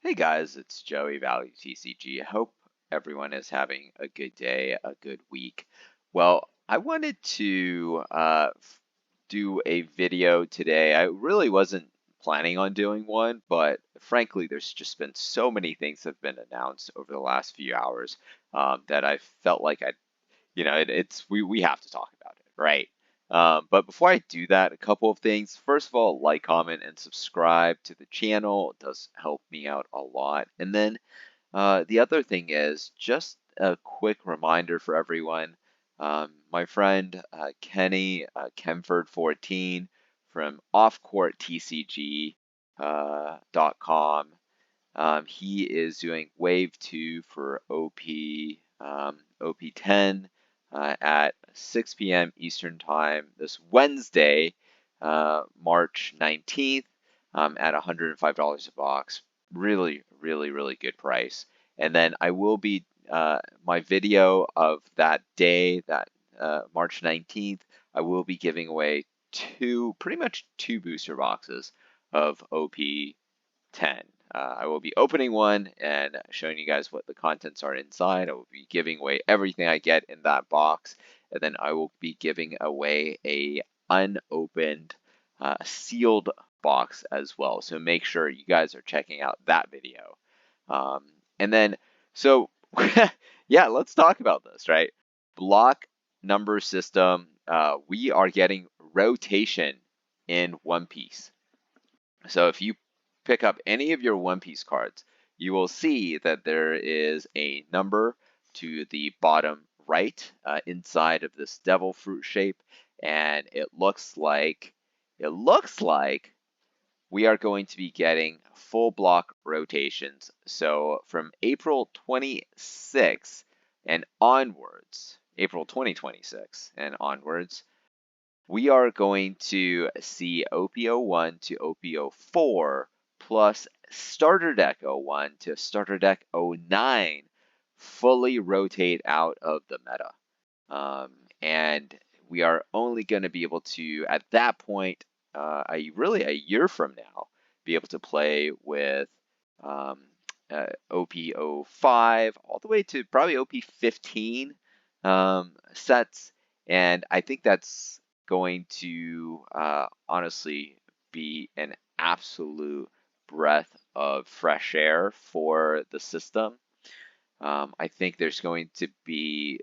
Hey guys, it's Joey Value TCG. I hope everyone is having a good day, a good week. Well, I wanted to do a video today. I really wasn't planning on doing one, but frankly, there's just been so many things that have been announced over the last few hours that I felt like we have to talk about it, right? But before I do that, a couple of things. First of all, like, comment, and subscribe to the channel. It does help me out a lot. And then the other thing is just a quick reminder for everyone. My friend Kenny Kemford14 from offcourttcg.com. He is doing Wave 2 for OP10 at 6 p.m. Eastern Time this Wednesday, March 19th, at $105 a box. Really, really, really good price. And then I will be, my video of that day, that March 19th, I will be giving away pretty much two booster boxes of OP10. I will be opening one and showing you guys what the contents are inside. I will be giving away everything I get in that box, and then I will be giving away a unopened sealed box as well. So make sure you guys are checking out that video. And then, so yeah, let's talk about this, right? Block number system. We are getting rotation in One Piece. So if you pick up any of your One Piece cards, you will see that there is a number to the bottom right inside of this devil fruit shape, and it looks like we are going to be getting full block rotations. So from April 26th and onwards, April 2026 and onwards, we are going to see OP01 to OP04 plus Starter Deck 01 to Starter Deck 09 fully rotate out of the meta. And we are only going to be able to, at that point, really a year from now, be able to play with OP05 all the way to probably OP15 sets. And I think that's going to honestly be an absolute breath of fresh air for the system. I think there's going to be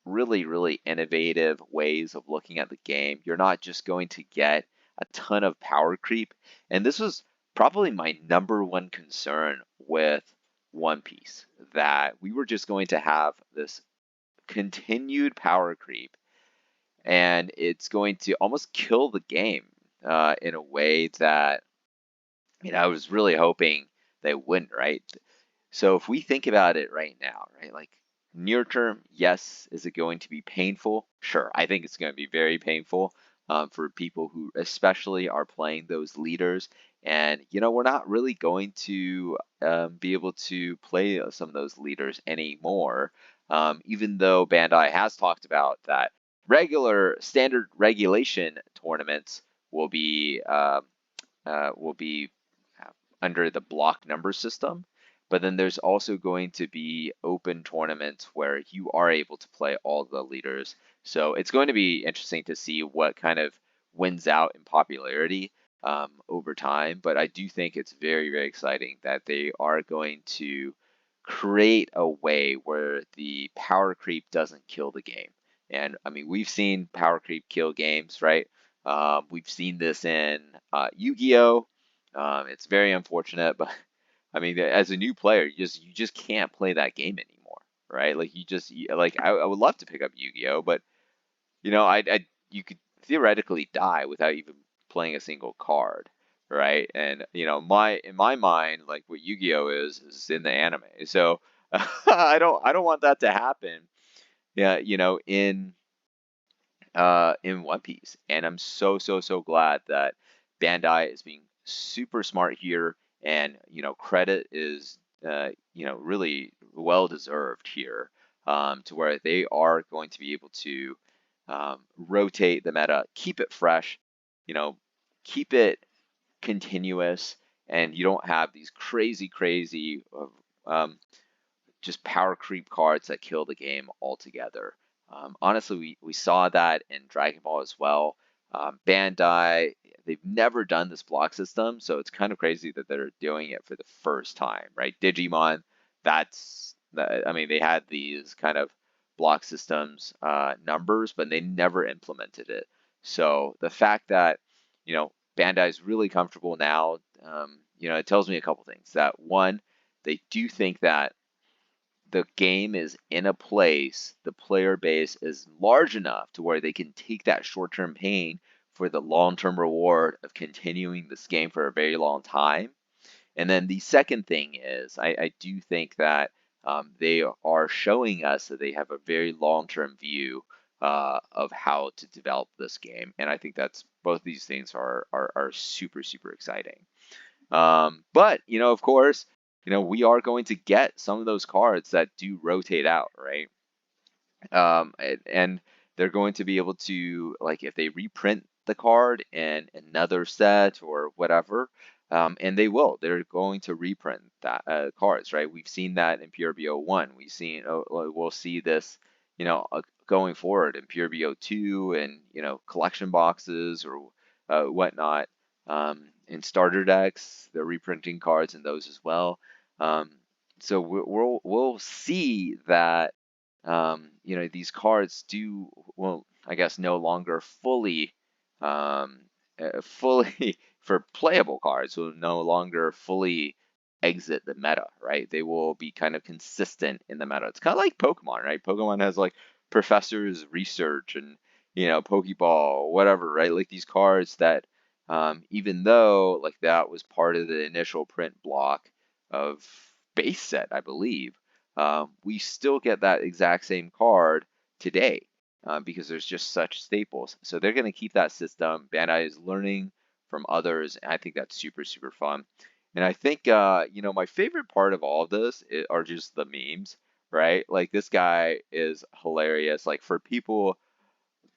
really, really innovative ways of looking at the game. You're not just going to get a ton of power creep. And this was probably my number one concern with One Piece, that we were just going to have this continued power creep, and it's going to almost kill the game in a way that I was really hoping they wouldn't, right? So if we think about it right now, right, like near term, yes, is it going to be painful? Sure, I think it's going to be very painful for people who especially are playing those leaders. And, we're not really going to be able to play some of those leaders anymore, even though Bandai has talked about that regular standard regulation tournaments will be under the block number system. But then there's also going to be open tournaments where you are able to play all the leaders. So it's going to be interesting to see what kind of wins out in popularity over time. But I do think it's very, very exciting that they are going to create a way where the power creep doesn't kill the game. And I mean, we've seen power creep kill games, right? We've seen this in Yu-Gi-Oh! It's very unfortunate, but I mean, as a new player, you just can't play that game anymore, right? Like I would love to pick up Yu-Gi-Oh, but you could theoretically die without even playing a single card, right? And in my mind, like what Yu-Gi-Oh is in the anime, so I don't want that to happen. Yeah, in One Piece, and I'm so glad that Bandai is being super smart here, and credit is really well deserved here, to where they are going to be able to rotate the meta, keep it fresh, keep it continuous, and you don't have these crazy, um, just power creep cards that kill the game altogether. Honestly, we saw that in Dragon Ball as well. Bandai, they've never done this block system, so it's kind of crazy that they're doing it for the first time, right? Digimon, I mean, they had these kind of block systems numbers, but they never implemented it. So the fact that, Bandai is really comfortable now, it tells me a couple things. That one, they do think that the game is in a place, the player base is large enough to where they can take that short-term pain for the long-term reward of continuing this game for a very long time. And then the second thing is, I do think that they are showing us that they have a very long-term view of how to develop this game, and I think that's both these things are super super exciting. But of course, we are going to get some of those cards that do rotate out, right? And they're going to be able to, like, if they reprint the card in another set or whatever, and they're going to reprint that cards, right? We've seen that in PureBO1. We'll see this, going forward in PureBO2 and collection boxes or whatnot. In starter decks, they're reprinting cards in those as well. So we'll see that these cards well, I guess no longer fully for playable cards will no longer fully exit the meta, right? They will be kind of consistent in the meta. It's kind of like Pokemon, right? Pokemon has like Professor's Research and Pokeball, whatever, right? Like these cards that even though like that was part of the initial print block of base set, I believe, we still get that exact same card today because there's just such staples. So they're going to keep that system. Bandai is learning from others, and I think that's super, super fun. And I think, my favorite part of all of this are just the memes, right? Like this guy is hilarious. Like for people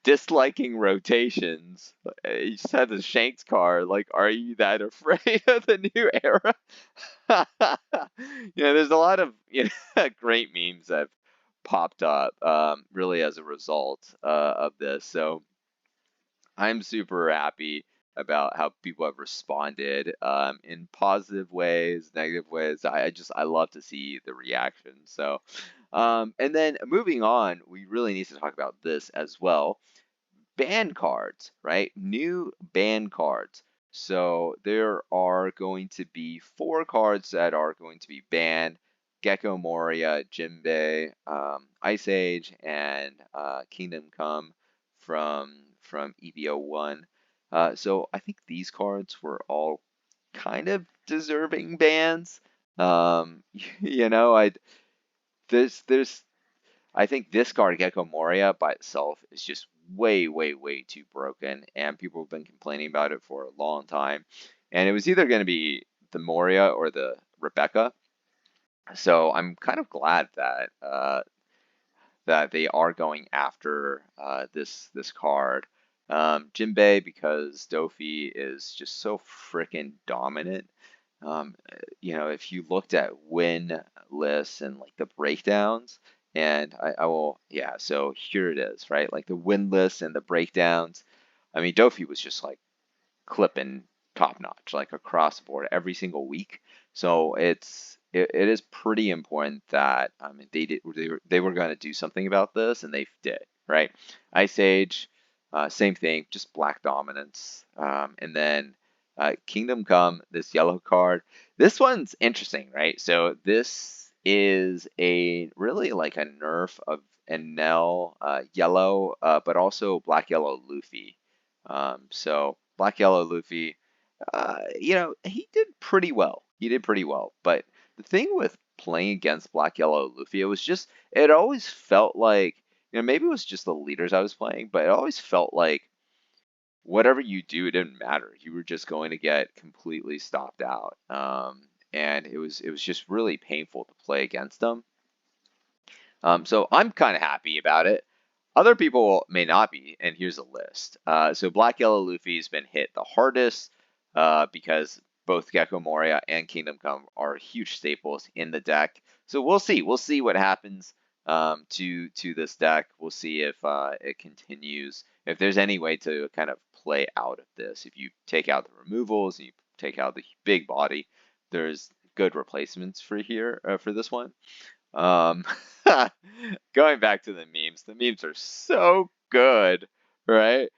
disliking rotations, he just had the Shanks card. Like, are you that afraid of the new era? There's a lot of great memes that have popped up really as a result of this. So I'm super happy about how people have responded in positive ways, negative ways. I love to see the reaction. So, and then moving on, we really need to talk about this as well. Ban cards, right? New ban cards. So there are going to be 4 cards that are going to be banned: Gecko Moria, Jinbei, Ice Age, and Kingdom Come from EVO1. So I think these cards were all kind of deserving bans. I there's I think this card, Gecko Moria, by itself is just way, way, way too broken, and people have been complaining about it for a long time. And it was either going to be the Moria or the Rebecca. So I'm kind of glad that they are going after this card. Jinbei, because Dofi is just so freaking dominant. If you looked at win lists and like the breakdowns, and I will, yeah, so here it is, right? Like the win lists and the breakdowns. I mean, Dofi was just like clipping top notch, like across the board every single week. So it is pretty important that they were going to do something about this, and they did, right? Ice Age, same thing, just black dominance, and then Kingdom Come, this yellow card. This one's interesting, right? So this is a really like a nerf of Enel yellow, but also black yellow Luffy. So black yellow Luffy, he did pretty well. He did pretty well. But the thing with playing against black yellow Luffy, it always felt like, maybe it was just the leaders I was playing, but it always felt like whatever you do, it didn't matter. You were just going to get completely stopped out. And it was just really painful to play against them. So I'm kind of happy about it. Other people may not be, and here's a list. So Black Yellow Luffy has been hit the hardest because both Gecko Moria and Kingdom Come are huge staples in the deck. So we'll see. We'll see what happens to this deck. We'll see if it continues. If there's any way to kind of play out of this. If you take out the removals and you take out the big body, there's good replacements for here for this one. Going back to the memes are so good, right?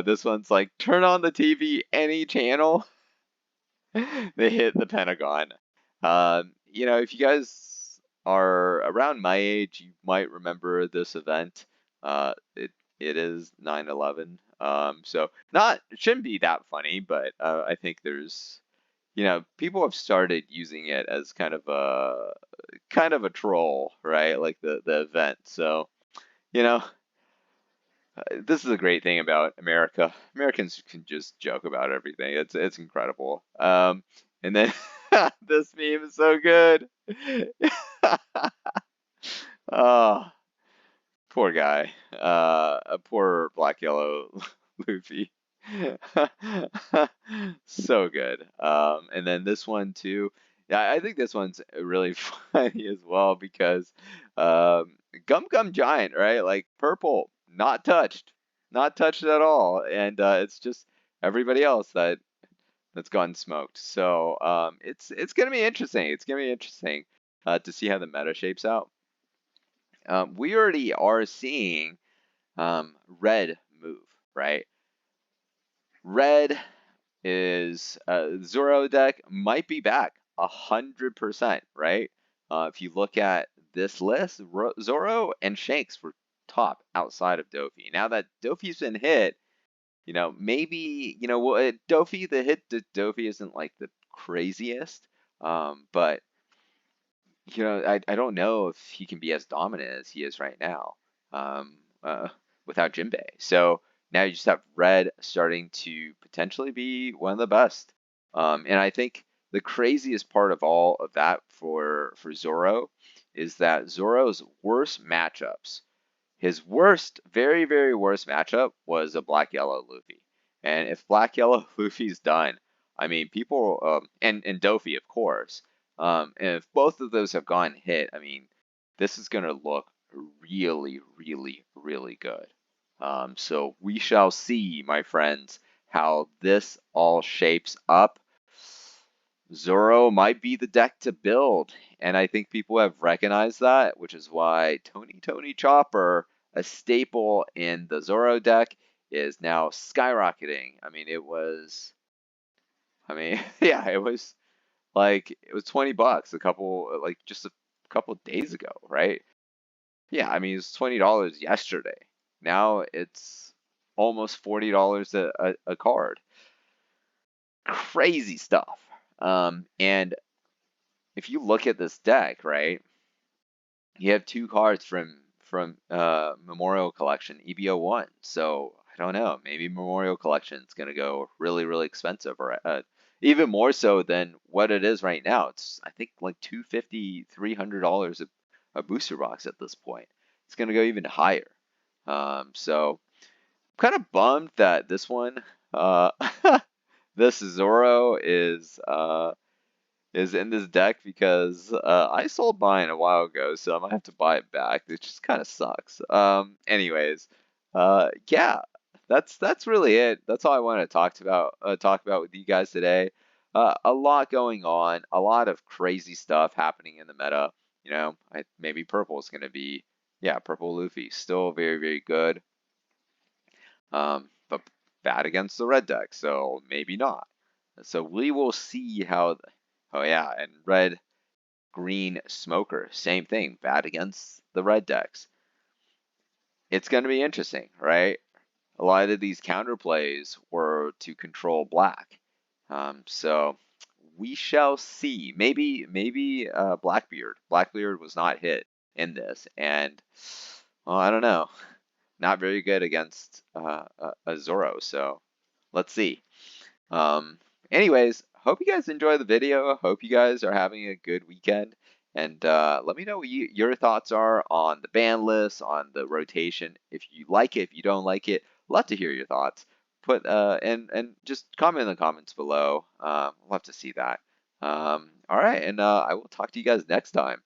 This one's like, turn on the TV, any channel. They hit the Pentagon. You know, if you guys are around my age, you might remember this event. It is 9/11. So it shouldn't be that funny, but I think there's, you know, people have started using it as kind of a troll, right? Like the event. So, you know, this is a great thing about America. Americans can just joke about everything. It's incredible. And then this meme is so good. Oh, poor guy. A poor black yellow Luffy. So good. And then this one too. Yeah, I think this one's really funny as well because Gum Gum Giant, right? Like purple, not touched at all, and it's just everybody else that's gotten smoked. So it's gonna be interesting. It's gonna be interesting to see how the meta shapes out. We already are seeing red move, right? Red is Zoro deck might be back 100%, right? If you look at this list, Zoro and Shanks were top outside of Dofi. Now that Dofi's been hit, you know, maybe, you know, well, Dofi, the hit to Dofi isn't like the craziest, but, you know, I don't know if he can be as dominant as he is right now um, without Jinbei. So now you just have Red starting to potentially be one of the best. And I think the craziest part of all of that for Zoro is that Zoro's worst matchups, his worst, very, very worst matchup was a Black Yellow Luffy. And if Black Yellow Luffy's done, I mean, people, and Dofi, of course, and if both of those have gone hit, I mean, this is going to look really, really, really good. So we shall see, my friends, how this all shapes up. Zoro might be the deck to build, and I think people have recognized that, which is why Tony Chopper, a staple in the Zoro deck, is now skyrocketing. I mean, yeah, it was like it was $20 just a couple days ago, right? Yeah, I mean, it was $20 yesterday. Now it's almost $40 a card. Crazy stuff. And if you look at this deck, right, you have two cards from Memorial Collection EBO1. So I don't know, maybe Memorial Collection is going to go really, really expensive, or even more so than what it is right now. It's, I think, like $250, $300 a booster box at this point. It's going to go even higher. So I'm kind of bummed that this one, this Zoro is in this deck because I sold mine a while ago, so I might have to buy it back. It just kind of sucks. Anyways, yeah, that's really it. That's all I want to talk about with you guys today. A lot going on, a lot of crazy stuff happening in the meta. You know, maybe purple is going to be, yeah, purple Luffy, still very, very good. But bad against the red deck, so maybe not. So we will see how. Oh yeah, and red, green, smoker, same thing, bad against the red decks. It's going to be interesting, right? A lot of these counterplays were to control black. So we shall see. Maybe Blackbeard. Blackbeard was not hit in this, and well, I don't know. Not very good against a Zoro. So let's see. Anyways, hope you guys enjoy the video. Hope you guys are having a good weekend. And let me know what your thoughts are on the ban list, on the rotation. If you like it, if you don't like it, love to hear your thoughts. put and just comment in the comments below. We'll have to see that. All right, and I will talk to you guys next time.